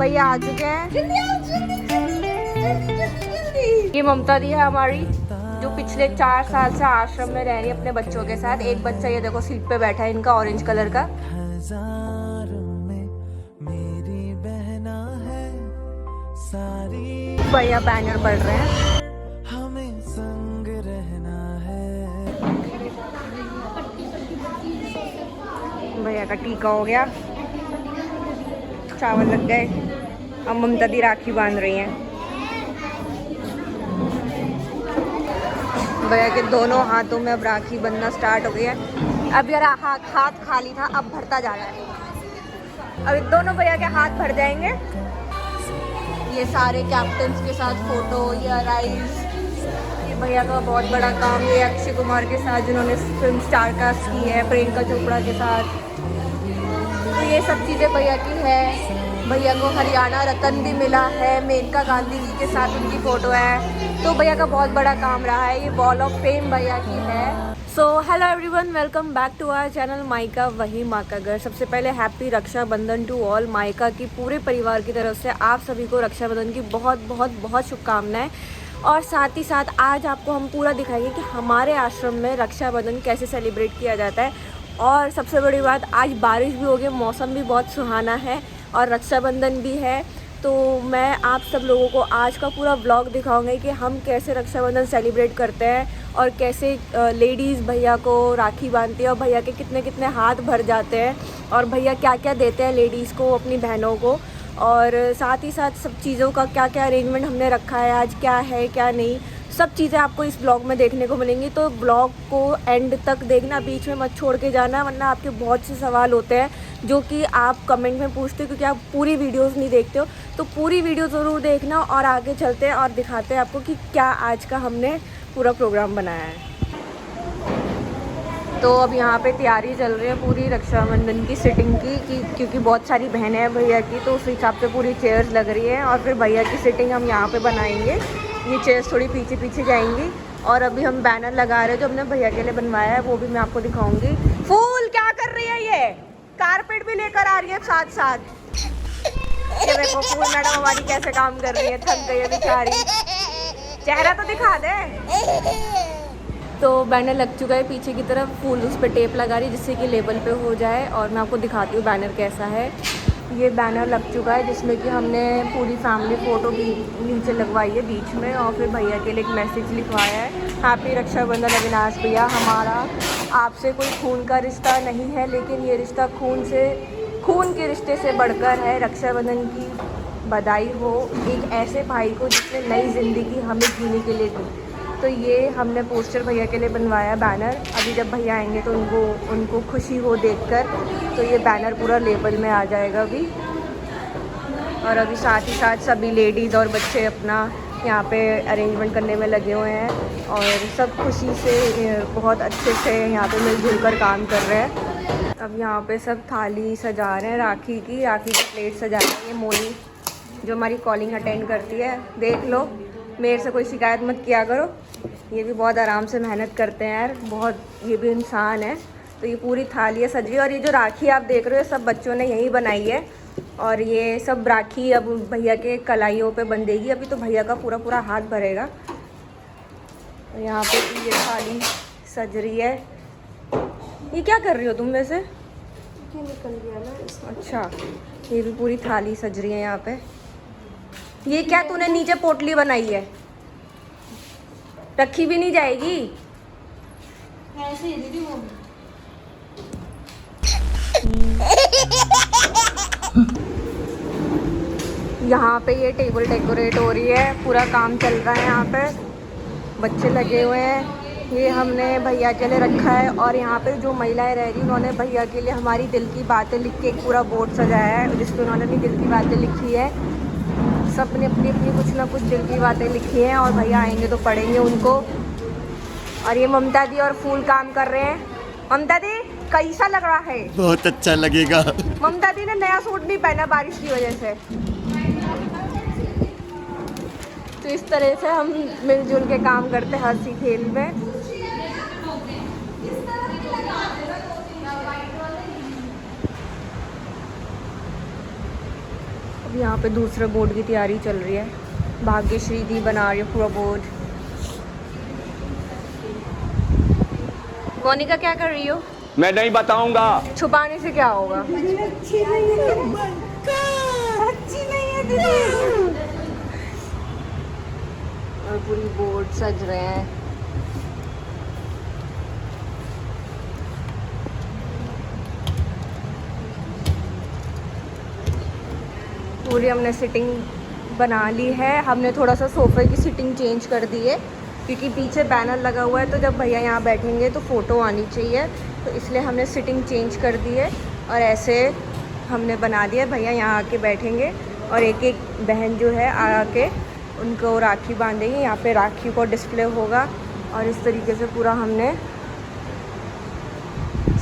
भैया आ चुके हैं। ये ममता दी है हमारी, जो पिछले 4 साल से आश्रम में रह रही है अपने बच्चों के साथ। एक बच्चा ये देखो सीट पे बैठा है इनका, ऑरेंज कलर का। भैया बैनर पढ़ रहे हैं। हमें संग रहना है। भैया का टीका हो गया, चावल लग गए। अब ममता दी राखी बांध रही हैं। भैया के दोनों हाथों में अब राखी बंधना स्टार्ट हो गई है। अब यार हाथ खाली था, अब भरता जा रहा है। अब दोनों भैया के हाथ भर जाएंगे। ये सारे कैप्टन्स के साथ फोटो, ये राइस, ये भैया का बहुत बड़ा काम। ये अक्षय कुमार के साथ जिन्होंने फिल्म स्टार कास्ट की है, प्रियंका चोपड़ा के साथ। तो ये सब चीज़ें भैया की है। भैया को हरियाणा रत्न भी मिला है, मेनका गांधी जी के साथ उनकी फ़ोटो है। तो भैया का बहुत बड़ा काम रहा है। ये वॉल ऑफ फेम भैया की है। So hello everyone, welcome back to our channel मायका वही माँ का घर। सबसे पहले हैप्पी रक्षाबंधन टू ऑल। मायका की पूरे परिवार की तरफ से आप सभी को रक्षाबंधन की बहुत बहुत बहुत शुभकामनाएं। और साथ ही साथ आज आपको हम पूरा दिखाएंगे कि हमारे आश्रम में रक्षाबंधन कैसे सेलिब्रेट किया जाता है। और सबसे बड़ी बात, आज बारिश भी हो गई, मौसम भी बहुत सुहाना है और रक्षाबंधन भी है। तो मैं आप सब लोगों को आज का पूरा व्लॉग दिखाऊंगी कि हम कैसे रक्षाबंधन सेलिब्रेट करते हैं और कैसे लेडीज़ भैया को राखी बांधती है और भैया के कितने कितने हाथ भर जाते हैं और भैया क्या क्या देते हैं लेडीज़ को, अपनी बहनों को। और साथ ही साथ सब चीज़ों का क्या क्या अरेंजमेंट हमने रखा है, आज क्या है क्या नहीं, सब चीज़ें आपको इस ब्लॉग में देखने को मिलेंगी। तो ब्लॉग को एंड तक देखना, बीच में मत छोड़ के जाना, वरना आपके बहुत से सवाल होते हैं जो कि आप कमेंट में पूछते हो क्योंकि आप पूरी वीडियोस नहीं देखते हो। तो पूरी वीडियो ज़रूर देखना और आगे चलते हैं और दिखाते हैं आपको कि क्या आज का हमने पूरा प्रोग्राम बनाया है। तो अब यहाँ पे तैयारी चल रही है पूरी रक्षाबंधन की सिटिंग की, क्योंकि बहुत सारी बहनें हैं भैया की, तो उस हिसाब से पूरी चेयर्स लग रही हैं। और फिर भैया की सिटिंग हम यहाँ पे बनाएंगे। ये चेयर्स थोड़ी पीछे पीछे जाएंगी। और अभी हम बैनर लगा रहे हैं जो हमने भैया के लिए बनवाया है, वो भी मैं आपको दिखाऊंगी। फूल क्या कर रही है, ये कारपेट भी लेकर आ रही है साथ साथ। ये देखो फूल मैडम हमारी कैसे काम कर रही है, थक गई है बेचारी। चेहरा तो दिखा दे। तो बैनर लग चुका है पीछे की तरफ, फूल उस पर टेप लगा रही है जिससे कि लेबल पे हो जाए। और मैं आपको दिखाती हूँ बैनर कैसा है। ये बैनर लग चुका है जिसमें कि हमने पूरी फैमिली फ़ोटो भी नीचे लगवाई है बीच में, और फिर भैया के लिए एक मैसेज लिखवाया है, हैप्पी रक्षाबंधन अविनाश भैया। हमारा आपसे कोई खून का रिश्ता नहीं है, लेकिन ये रिश्ता खून के रिश्ते से बढ़कर है। रक्षाबंधन की बधाई हो एक ऐसे भाई को जिसने नई ज़िंदगी हमें जीने के लिए दी। तो ये हमने पोस्टर भैया के लिए बनवाया बैनर। अभी जब भैया आएंगे तो उनको खुशी हो देखकर, तो ये बैनर पूरा लेबल में आ जाएगा अभी। और अभी साथ ही साथ सभी लेडीज़ और बच्चे अपना यहाँ पे अरेंजमेंट करने में लगे हुए हैं और सब खुशी से बहुत अच्छे से यहाँ पे मिलजुल कर काम कर रहे हैं। अब यहाँ पे सब थाली सजा रहे हैं राखी की प्लेट सजा रहे हैं। ये मोनी जो हमारी कॉलिंग अटेंड करती है, देख लो, मेरे से कोई शिकायत मत किया करो। ये भी बहुत आराम से मेहनत करते हैं यार, बहुत, ये भी इंसान है। तो ये पूरी थालियाँ सज रही है। और ये जो राखी आप देख रहे हो सब बच्चों ने यहीं बनाई है। और ये सब राखी अब भैया के कलाइयों पे बंधेगी। अभी तो भैया का पूरा हाथ भरेगा। तो यहाँ पे ये थाली सज रही है। ये क्या कर रही हो तुम वैसे? निकल गया ना। अच्छा, ये भी पूरी थाली सज रही है यहाँ पे। ये क्या तूने नीचे पोटली बनाई है? रखी भी नहीं जाएगी ऐसे ही दीदी वो। यहाँ पे ये टेबल डेकोरेट हो रही है, पूरा काम चल रहा है। यहाँ पे बच्चे लगे हुए हैं। ये हमने भैया के लिए रखा है। और यहाँ पे जो महिलाएं रह रही, उन्होंने भैया के लिए हमारी दिल की बातें लिख के एक पूरा बोर्ड सजाया है जिसपे उन्होंने अपनी दिल की बातें लिखी है। सब ने अपनी अपनी कुछ ना कुछ दिल की बातें लिखी हैं और भैया आएंगे तो पढ़ेंगे उनको। और ये ममता दी और फूल काम कर रहे हैं। ममता दी कैसा लग रहा है? बहुत अच्छा लगेगा। ममता दी ने नया सूट नहीं पहना बारिश की वजह से। तो इस तरह से हम मिलजुल के काम करते हैं हंसी खेल में। अब यहाँ पे दूसरे बोर्ड की तैयारी चल रही है। भाग्यश्री दी बना रही है पूरा बोर्ड। मोनिका क्या कर रही हो? मैं नहीं बताऊंगा। छुपाने से क्या होगा? अच्छी नहीं है दीदी। और पूरी बोर्ड सज रहे हैं। पूरी हमने सिटिंग बना ली है। हमने थोड़ा सा सोफ़े की सिटिंग चेंज कर दी है क्योंकि पीछे बैनर लगा हुआ है, तो जब भैया यहाँ बैठेंगे तो फ़ोटो आनी चाहिए, तो इसलिए हमने सिटिंग चेंज कर दी है। और ऐसे हमने बना दिया, भैया यहाँ आके बैठेंगे और एक एक बहन जो है आके उनको राखी बांधेंगे। यहाँ पे राखी को डिस्प्ले होगा और इस तरीके से पूरा हमने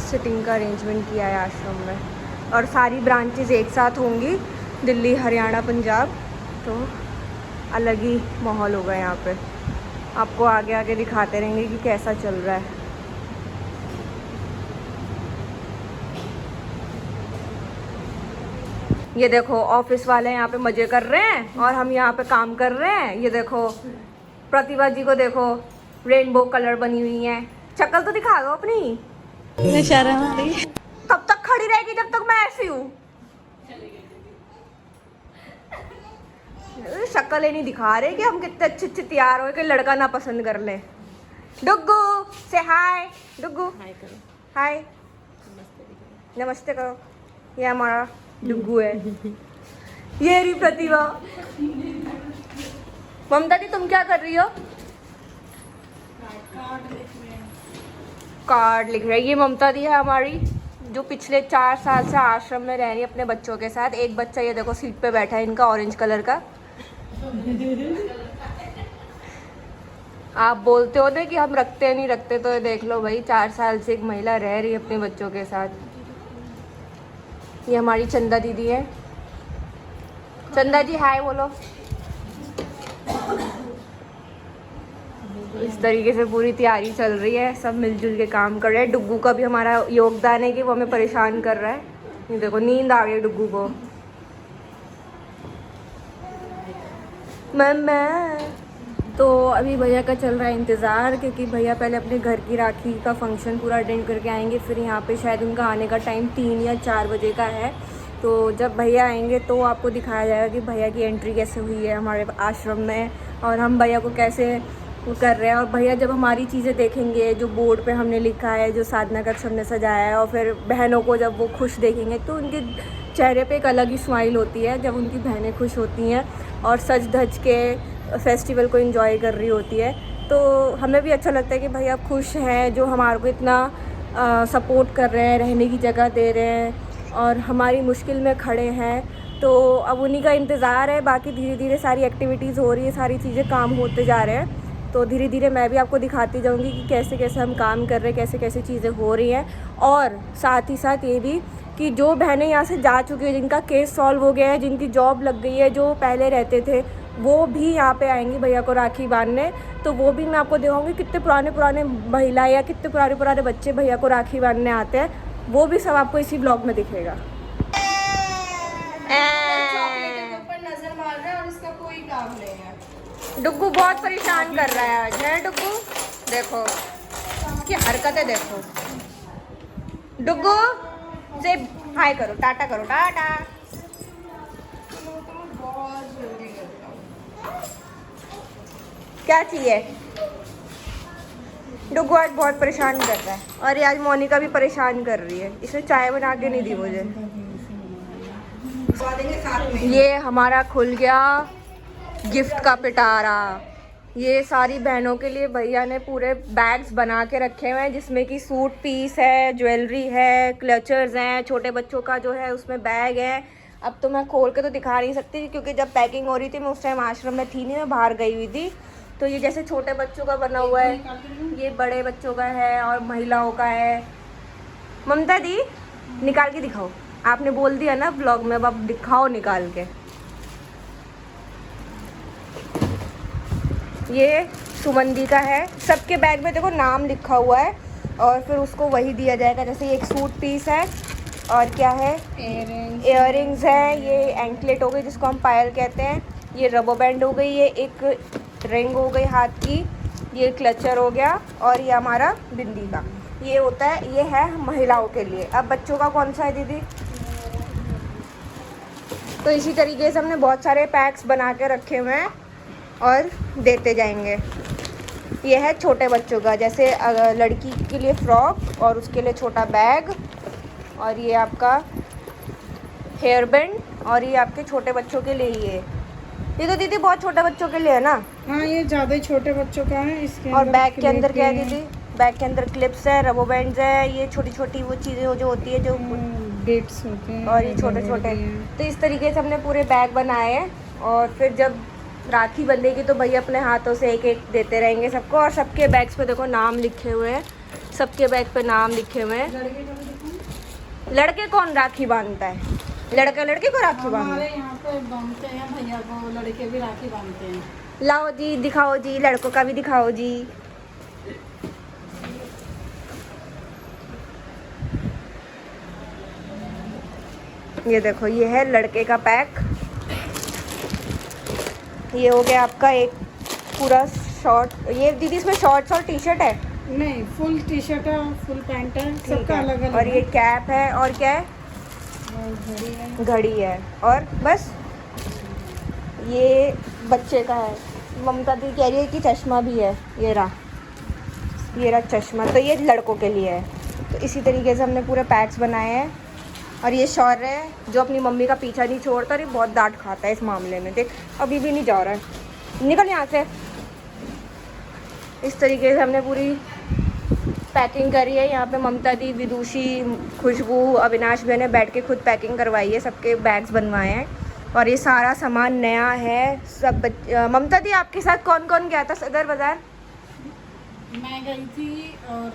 सिटिंग का अरेंजमेंट किया है आश्रम में। और सारी ब्रांचेस एक साथ होंगी, दिल्ली, हरियाणा, पंजाब, तो अलग ही माहौल होगा यहाँ पे। आपको आगे आगे दिखाते रहेंगे कि कैसा चल रहा है। ये देखो ऑफिस वाले यहाँ पे मजे कर रहे हैं और हम यहाँ पे काम कर रहे हैं। ये देखो प्रतिभा जी को देखो, रेनबो कलर बनी हुई है। शक्ल तो दिखा दो अपनी। तब तक खड़ी रहेगी जब तक मैं ऐसी हूँ। शक्ल ही नहीं दिखा रहे कि हम कितने अच्छे अच्छे तैयार हो कि लड़का ना पसंद कर ले। डुग्गू से हाय। डुग्गू हाय करो। हाय नमस्ते करो। ये हमारा डुग्गू है। ये रही प्रतिभा। ममता दी तुम क्या कर रही हो? कार्ड लिख रही है। ये ममता दी है हमारी, जो पिछले 4 साल से आश्रम में रह रही है अपने बच्चों के साथ। एक बच्चा ये देखो सीट पे बैठा है इनका, ऑरेंज कलर का। आप बोलते हो ना कि हम रखते नहीं रखते, तो ये देख लो भाई, 4 साल से एक महिला रह रही है अपने बच्चों के साथ। ये हमारी चंदा दीदी है। चंदा जी हाय बोलो। इस तरीके से पूरी तैयारी चल रही है, सब मिलजुल के काम कर रहे हैं। डुग्गू का भी हमारा योगदान है कि वो हमें परेशान कर रहा है। ये देखो नींद आ गई डुग्गू को। मम्मा तो अभी भैया का चल रहा है इंतज़ार, क्योंकि भैया पहले अपने घर की राखी का फंक्शन पूरा अटेंड करके आएंगे। फिर यहाँ पे शायद उनका आने का टाइम 3 या 4 बजे का है। तो जब भैया आएंगे तो आपको दिखाया जाएगा कि भैया की एंट्री कैसे हुई है हमारे आश्रम में और हम भैया को कैसे वो कर रहे हैं। और भैया जब हमारी चीज़ें देखेंगे, जो बोर्ड पे हमने लिखा है, जो साधना कक्ष हमने सजाया है, और फिर बहनों को जब वो खुश देखेंगे तो उनके चेहरे पे एक अलग ही स्माइल होती है जब उनकी बहनें खुश होती हैं और सज धज के फेस्टिवल को एंजॉय कर रही होती है। तो हमें भी अच्छा लगता है कि भैया खुश हैं, जो हमारे को इतना सपोर्ट कर रहे हैं, रहने की जगह दे रहे हैं और हमारी मुश्किल में खड़े हैं। तो अब उन्हीं का इंतज़ार है। बाकी धीरे धीरे सारी एक्टिविटीज़ हो रही है, सारी चीज़ें काम होते जा रहे हैं। तो धीरे धीरे मैं भी आपको दिखाती जाऊंगी कि कैसे कैसे हम काम कर रहे हैं, कैसे कैसे चीज़ें हो रही हैं। और साथ ही साथ ये भी कि जो बहनें यहाँ से जा चुकी हैं, जिनका केस सॉल्व हो गया है, जिनकी जॉब लग गई है, जो पहले रहते थे, वो भी यहाँ पे आएंगी भैया को राखी बांधने। तो वो भी मैं आपको दिखाऊंगी कितने पुराने पुराने महिलाएं या कितने पुराने पुराने बच्चे भैया को राखी बांधने आते हैं। वो भी सब आपको इसी ब्लॉग में दिखेगा। नजर मार रहा है और इसका कोई काम नहीं है। डुग्गू बहुत परेशान कर रहा है आज, है डुग्गू? देखो इसकी हरकतें देखो। डुग्गू से हाय करो, टाटा करो, टाटा। क्या चाहिए? डुग्गू आज बहुत परेशान कर रहा है और ये आज मोनिका भी परेशान कर रही है। इसने चाय बना के नहीं दी मुझे। ये हमारा खुल गया गिफ्ट का पिटारा। ये सारी बहनों के लिए भैया ने पूरे बैग्स बना के रखे हुए हैं, जिसमें कि सूट पीस है, ज्वेलरी है, क्लचर्स हैं, छोटे बच्चों का जो है उसमें बैग है। अब तो मैं खोल के तो दिखा नहीं सकती क्योंकि जब पैकिंग हो रही थी मैं उस टाइम आश्रम में थी नहीं, मैं बाहर गई हुई थी। तो ये जैसे छोटे बच्चों का बना हुआ है, ये बड़े बच्चों का है और महिलाओं का है। ममता दी निकाल के दिखाओ, आपने बोल दिया ना ब्लॉग में, अब दिखाओ निकाल के। ये सुमन दी का है। सबके बैग में देखो नाम लिखा हुआ है और फिर उसको वही दिया जाएगा। जैसे ये एक सूट पीस है, और क्या है, इयररिंग्स है, ये एंकलेट हो गई जिसको हम पायल कहते हैं, ये रबर बैंड हो गई, ये एक रिंग हो गई हाथ की, ये क्लचर हो गया, और ये हमारा बिंदी का ये होता है, ये है महिलाओं के लिए। अब बच्चों का कौन सा है दीदी? तो इसी तरीके से हमने बहुत सारे पैक्स बना के रखे हुए हैं और देते जाएंगे। ये है छोटे बच्चों का, जैसे लड़की के लिए फ्रॉक और उसके लिए छोटा बैग, और ये आपका हेयर बैंड, और ये आपके छोटे बच्चों के लिए ये तो दीदी बहुत छोटे बच्चों के लिए है ना? हाँ, ये ज़्यादा ही छोटे बच्चों का है। इसके और बैग के अंदर क्या है दीदी? बैग के अंदर क्लिप्स है, रबर बैंड्स है, ये छोटी छोटी वो चीज़ें जो होती है जो डेट्स होते हैं, और ये छोटे छोटे। तो इस तरीके से हमने पूरे बैग बनाए हैं, और फिर जब राखी बंधेगी तो भैया अपने हाथों से एक एक देते रहेंगे सबको। और सबके बैग्स पे देखो नाम लिखे हुए हैं, सबके बैग पे नाम लिखे हुए हैं। लड़के कौन राखी बांधता है? लड़का लड़के को राखी बांधता है? हमारे यहाँ पे बांधते हैं भैया को, लड़के भी राखी बांधते हैं। लाओ जी दिखाओ जी, लड़कों का भी दिखाओ जी। ये देखो, ये है लड़के का पैक। ये हो गया आपका एक पूरा शॉर्ट। ये दीदी इसमें शॉर्ट्स और टी शर्ट है? नहीं, फुल टी शर्ट है, फुल पैंट है, सबका अलग अलग। और ये कैप है, और क्या है? घड़ी है। घड़ी है, और बस। ये बच्चे का है, ममता दी कह रही है कि चश्मा भी है, ये रहा चश्मा, तो ये लड़कों के लिए है। तो इसी तरीके से हमने पूरे पैक्स बनाए हैं। और ये शौर्य है जो अपनी मम्मी का पीछा नहीं छोड़ता, और ये बहुत डांट खाता है इस मामले में। देख अभी भी नहीं जा रहा है, निकल यहाँ से। इस तरीके से हमने पूरी पैकिंग करी है। यहाँ पे ममता दी, विदुषी, खुशबू, अविनाश भी ने बैठ के खुद पैकिंग करवाई है, सबके बैग्स बनवाए हैं। और ये सारा सामान नया है सब। ममता दी आपके साथ कौन कौन गया था सदर बाज़ार? मैं गई थी और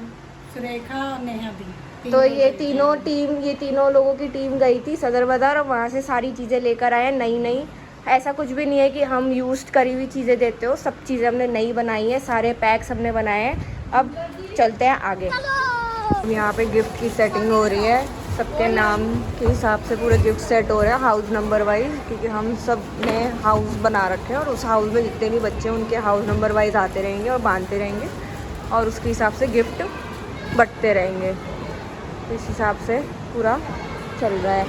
सुरेखा और नेहा दी। तो ये तीनों लोगों की टीम गई थी सदर बाज़ार, और वहाँ से सारी चीज़ें लेकर आए हैं नई। ऐसा कुछ भी नहीं है कि हम यूज्ड करी हुई चीज़ें देते हो, सब चीज़ें हमने नई बनाई हैं, सारे पैक्स हमने बनाए हैं। अब चलते हैं आगे। यहाँ पे गिफ्ट की सेटिंग हो रही है, सबके नाम के हिसाब से पूरे गिफ्ट सेट हो रहे हैं हाउस नंबर वाइज, क्योंकि हम सब ने हाउस बना रखे हैं और उस हाउस में जितने भी बच्चे हैं उनके हाउस नंबर वाइज आते रहेंगे और बांधते रहेंगे, और उसके हिसाब से गिफ्ट बंटते रहेंगे। तो इस हिसाब से पूरा चल रहा है,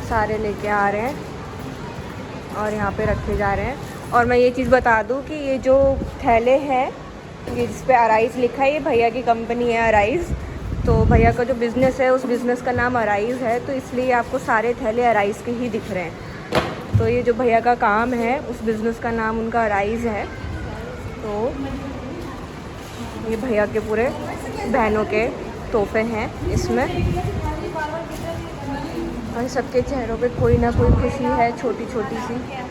सारे लेके आ रहे हैं और यहाँ पे रखे जा रहे हैं। और मैं ये चीज़ बता दूँ कि ये जो थैले हैं, ये जिस पे अराइज लिखा है, ये भैया की कंपनी है अराइज। तो भैया का जो बिज़नेस है उस बिज़नेस का नाम अराइज है, तो इसलिए आपको सारे थैले अराइज के ही दिख रहे हैं। तो ये जो भैया का काम है उस बिज़नेस का नाम उनका अराइज है। तो ये भैया के पूरे बहनों के तोहफे हैं इसमें, और सबके चेहरों पे कोई ना कोई खुशी है, छोटी छोटी सी।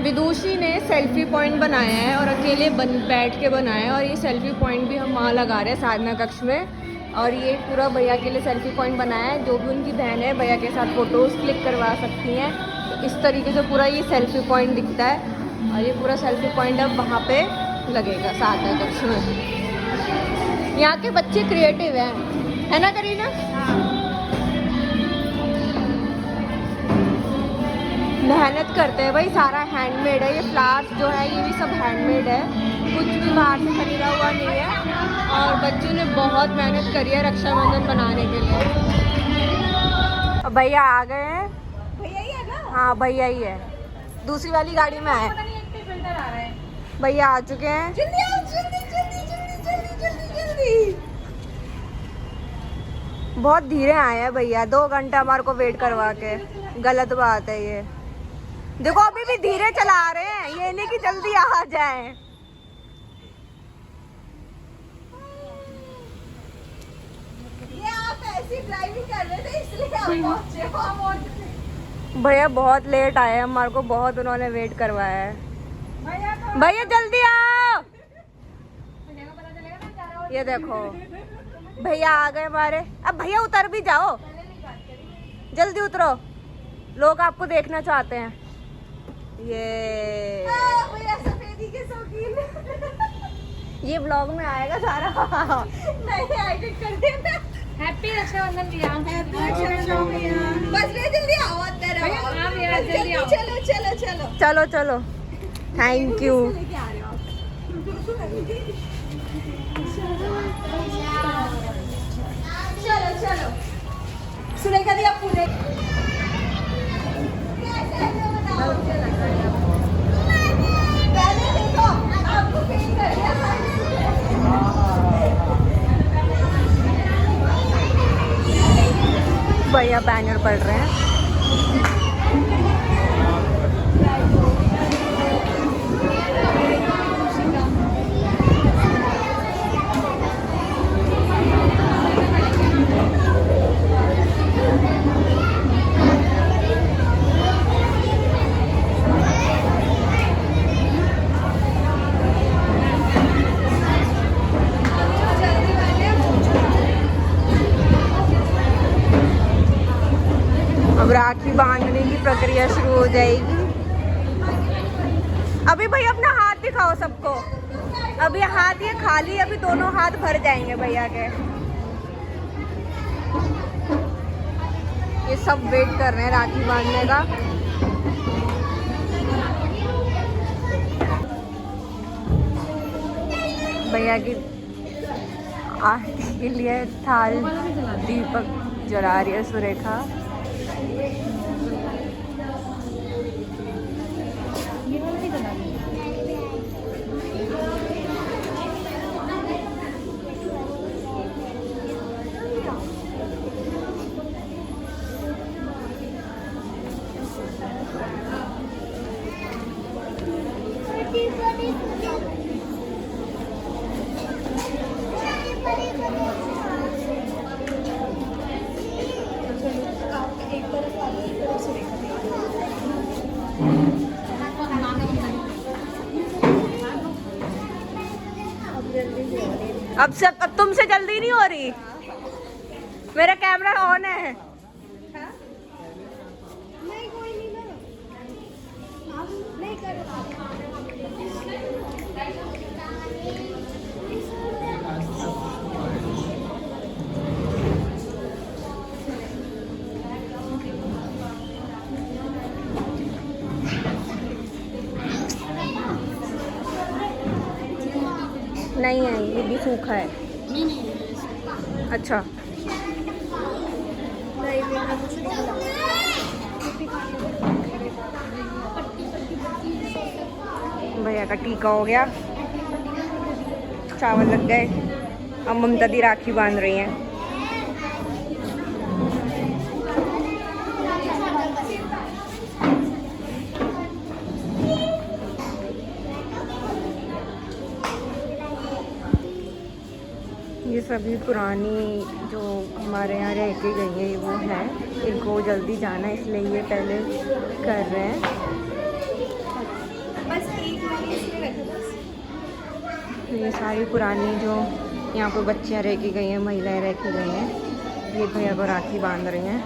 विदुषी ने सेल्फी पॉइंट बनाया है और अकेले बैठ के बनाया है, और ये सेल्फी पॉइंट भी हम वहाँ लगा रहे हैं साधना कक्ष में। और ये पूरा भैया के लिए सेल्फी पॉइंट बनाया है, जो भी उनकी बहन है भैया के साथ फ़ोटोज़ क्लिक करवा सकती हैं। तो इस तरीके से पूरा ये सेल्फी पॉइंट दिखता है, और ये पूरा सेल्फी पॉइंट अब वहाँ पे लगेगा साधना कक्ष में। यहाँ के बच्चे क्रिएटिव हैं, है ना करीना? मेहनत करते हैं भाई, सारा हैंडमेड है। ये फ्लावर्स जो है ये भी सब हैंडमेड है, कुछ भी बाहर से खरीदा हुआ नहीं है। और बच्चों ने बहुत मेहनत करी है रक्षाबंधन बनाने के लिए। अब भैया आ गए हैं। भैया ही है ना? हाँ भैया ही है, दूसरी वाली गाड़ी में आए। भैया आ चुके हैं। जल्दी आओ, जल्दी जल्दी जल्दी जल्दी जल्दी जल्दी। बहुत धीरे आए हैं भैया, 2 घंटा हमारे को वेट करवा के। गलत बात है ये, देखो अभी भी धीरे चला रहे हैं, ये नहीं कि जल्दी आ जाए। ऐसी ड्राइविंग कर रहे थे इसलिए हम पहुंचे। भैया बहुत लेट आए, हमारे को बहुत उन्होंने वेट करवाया है। भैया जल्दी आओ। ये देखो भैया आ गए हमारे। अब भैया उतर भी जाओ, जल्दी उतरो, लोग आपको देखना चाहते हैं। ये भैया सफेदी के शौकीन। ये ब्लॉग में आएगा सारा। नहीं एडिट कर देना। हैप्पी रक्षाबंधन भैया। बस भैया जल्दी आओ, अंदर आओ। हाँ भैया जल्दी आओ। चलो चलो चलो चलो चलो। Thank you. चलो चलो सुरेखा दी आप पूरे पहले देखो आपको फील कर दिया। भैया बैनर पढ़ रहे हैं। अब राखी बांधने की प्रक्रिया शुरू हो जाएगी। अभी भैया अपना हाथ दिखाओ सबको। अभी हाथ ये खाली, अभी दोनों हाथ भर जाएंगे भैया के। ये सब वेट कर रहे हैं राखी बांधने का। भैया की आरती के लिए थाल दीपक जला रही है सुरेखा। अब तुमसे जल्दी नहीं हो रही। मेरा कैमरा ऑन है। नहीं कोई नहीं ना, नहीं कर। नहीं है, ये भी सूखा है। अच्छा भैया का टीका हो गया, चावल लग गए। अब ममता दी राखी बांध रही हैं। ये सभी पुरानी जो हमारे यहाँ रह के गई है वो है। इनको जल्दी जाना है इसलिए ये पहले कर रहे हैं। बस एक ये सारी पुरानी जो यहाँ पर बच्चियाँ रह के गई हैं, महिलाएं रह के गई हैं, ये भैया को राखी बांध रही हैं।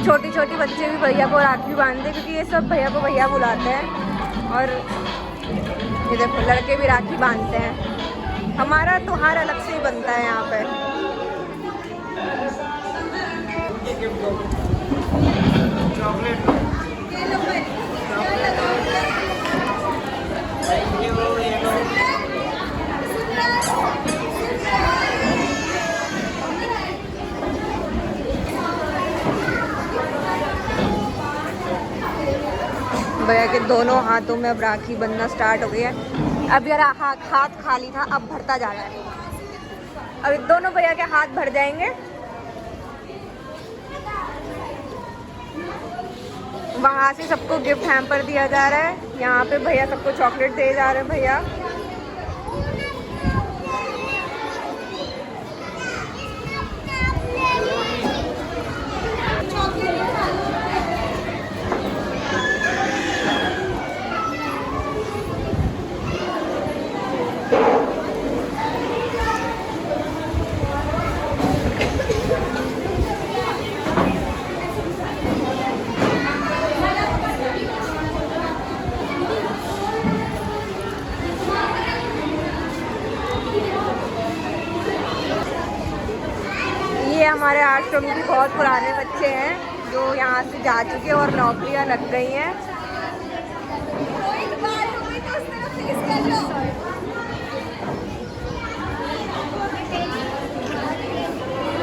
छोटी छोटी बच्चे भी भैया को राखी बांधते क्योंकि ये सब भैया को भैया बुलाते हैं। और ये देखो लड़के भी राखी बांधते हैं। हमारा त्योहार अलग से ही बनता है यहाँ पे। भैया के दोनों हाथों में अब राखी बंधना स्टार्ट हो गई है। अब यार हाथ खाली था, अब भरता जा रहा है। अब दोनों भैया के हाथ भर जाएंगे। वहाँ से सबको गिफ्ट हैम्पर दिया जा रहा है। यहाँ पे भैया सबको चॉकलेट दे जा रहे हैं भैया। बच्चों में भी बहुत पुराने बच्चे हैं जो यहाँ से जा चुके हैं और नौकरियाँ लग गई हैं।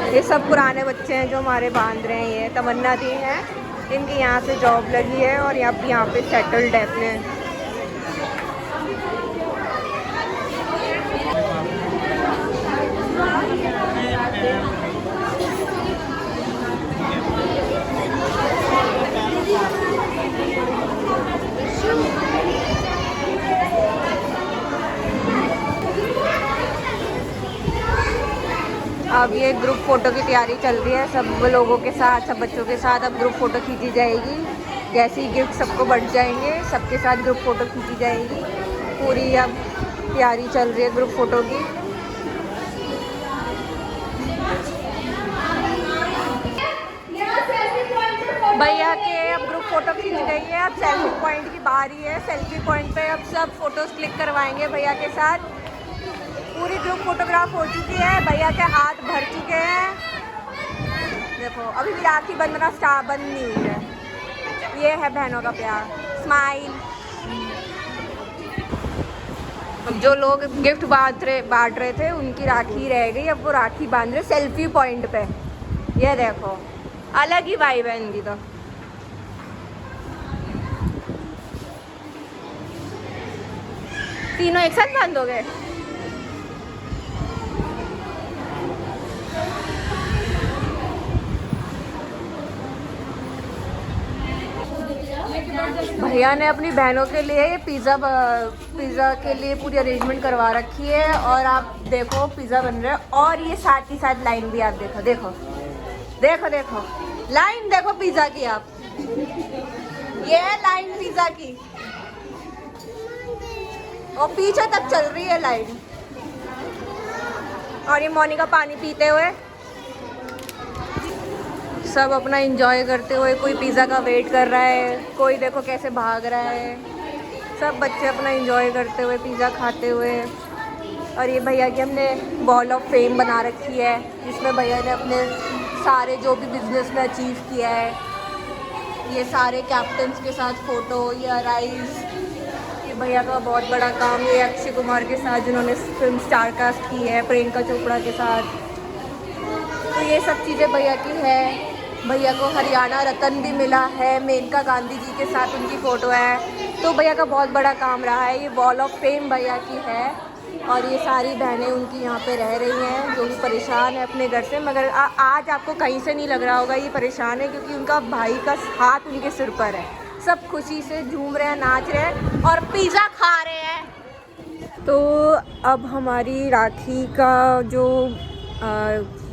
ये सब पुराने बच्चे हैं जो हमारे बांध रहे हैं। ये तमन्ना दी हैं, इनकी यहाँ से जॉब लगी है और अब यहाँ पे सेटल्ड है अपने। अब ये ग्रुप फ़ोटो की तैयारी चल रही है सब लोगों के साथ, सब बच्चों के साथ। अब ग्रुप फ़ोटो खींची जाएगी। जैसे ही गिफ्ट सबको बढ़ जाएंगे सबके साथ ग्रुप फ़ोटो खींची जाएगी। पूरी अब तैयारी चल रही है ग्रुप फ़ोटो की। भैया के अब ग्रुप फ़ोटो खींच गई है। अब सेल्फी पॉइंट की बारी है। सेल्फी पॉइंट पे अब सब फ़ोटोज़ क्लिक करवाएंगे भैया के साथ। पूरी ग्रुप फोटोग्राफ हो चुकी है। भैया के हाथ भर चुके हैं। देखो अभी भी राखी बंधना बंद नहीं हुई है। ये है बहनों का प्यार। स्माइल। अब जो लोग गिफ्ट बांट रहे थे उनकी राखी रह गई। अब वो राखी बांध रहे सेल्फी पॉइंट पे। ये देखो अलग ही वाइब है इनकी। तो तीनों एक साथ बांधोगे? भैया ने अपनी बहनों के लिए ये पिज़्ज़ा के लिए पूरी अरेंजमेंट करवा रखी है। और आप देखो पिज़्ज़ा बन रहा है और ये साथ ही साथ लाइन भी आप देखो देखो देखो देखो लाइन देखो पिज़्ज़ा की। आप ये है लाइन पिज़्ज़ा की और पीछे तक चल रही है लाइन। और ये मोनिका पानी पीते हुए सब अपना एंजॉय करते हुए। कोई पिज़्ज़ा का वेट कर रहा है, कोई देखो कैसे भाग रहा है। सब बच्चे अपना एंजॉय करते हुए पिज़्ज़ा खाते हुए। और ये भैया की हमने वॉल ऑफ फेम बना रखी है जिसमें भैया ने अपने सारे जो भी बिजनेस में अचीव किया है। ये सारे कैप्टन्स के साथ फ़ोटो, ये अराइज, ये भैया का बहुत बड़ा काम। ये अक्षय कुमार के साथ जिन्होंने फिल्म स्टार कास्ट की है, प्रियंका चोपड़ा के साथ। तो ये सब चीज़ें भैया की है। भैया को हरियाणा रत्न भी मिला है। मेनका गांधी जी के साथ उनकी फ़ोटो है। तो भैया का बहुत बड़ा काम रहा है। ये वॉल ऑफ फेम भैया की है। और ये सारी बहनें उनकी यहाँ पे रह रही हैं जो भी परेशान है अपने घर से। मगर आज आपको कहीं से नहीं लग रहा होगा ये परेशान है, क्योंकि उनका भाई का हाथ उनके सिर पर है। सब खुशी से झूम रहे हैं, नाच रहे हैं और पिज़्ज़ा खा रहे हैं। तो अब हमारी राखी का जो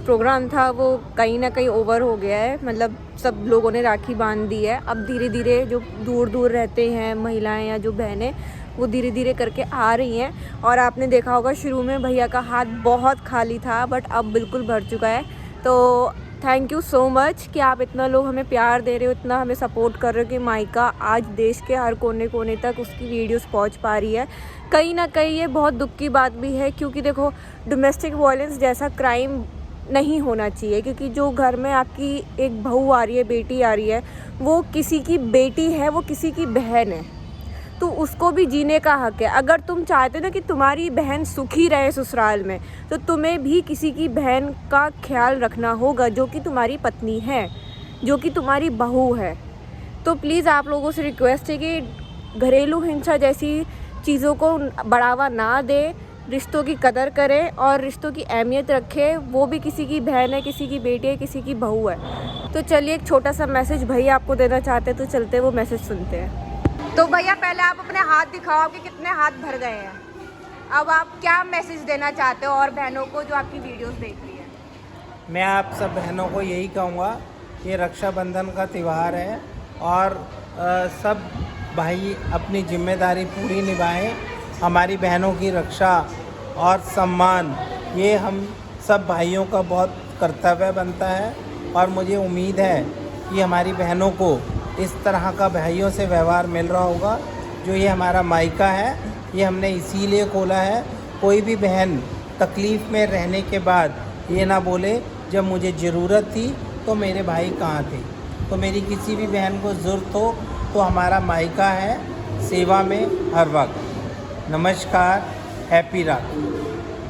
प्रोग्राम था वो कहीं ना कहीं ओवर हो गया है। मतलब सब लोगों ने राखी बांध दी है। अब धीरे धीरे जो दूर दूर रहते हैं महिलाएं या जो बहनें वो धीरे धीरे करके आ रही हैं। और आपने देखा होगा शुरू में भैया का हाथ बहुत खाली था बट अब बिल्कुल भर चुका है। तो थैंक यू सो मच कि आप इतना लोग हमें प्यार दे रहे हो, इतना हमें सपोर्ट कर रहे हो कि माइका आज देश के हर कोने कोने तक उसकी वीडियोस पहुंच पा रही है। कहीं ना कहीं ये बहुत दुख की बात भी है, क्योंकि देखो डोमेस्टिक वायलेंस जैसा क्राइम नहीं होना चाहिए। क्योंकि जो घर में आपकी एक बहू आ रही है, बेटी आ रही है, वो किसी की बेटी है, वो किसी की बहन है, तो उसको भी जीने का हक है। अगर तुम चाहते हो ना कि तुम्हारी बहन सुखी रहे ससुराल में, तो तुम्हें भी किसी की बहन का ख्याल रखना होगा जो कि तुम्हारी पत्नी है, जो कि तुम्हारी बहू है। तो प्लीज़ आप लोगों से रिक्वेस्ट है कि घरेलू हिंसा जैसी चीज़ों को बढ़ावा ना दें, रिश्तों की कदर करें और रिश्तों की अहमियत रखें। वो भी किसी की बहन है, किसी की बेटी है, किसी की बहू है। तो चलिए एक छोटा सा मैसेज भैया आपको देना चाहते हैं, तो चलते वो मैसेज सुनते हैं। तो भैया पहले आप अपने हाथ दिखाओ, आपके कितने हाथ भर गए हैं। अब आप क्या मैसेज देना चाहते हो और बहनों को जो आपकी वीडियोस देख रही है? मैं आप सब बहनों को यही कहूँगा, ये रक्षाबंधन का त्यौहार है और सब भाई अपनी जिम्मेदारी पूरी निभाएं। हमारी बहनों की रक्षा और सम्मान ये हम सब भाइयों का बहुत कर्तव्य बनता है। और मुझे उम्मीद है कि हमारी बहनों को इस तरह का भाइयों से व्यवहार मिल रहा होगा। जो ये हमारा मायका है ये हमने इसीलिए खोला है। कोई भी बहन तकलीफ़ में रहने के बाद ये ना बोले जब मुझे ज़रूरत थी तो मेरे भाई कहाँ थे। तो मेरी किसी भी बहन को ज़रूरत हो तो हमारा मायका है, सेवा में हर वक्त। नमस्कार, हैप्पी राखी।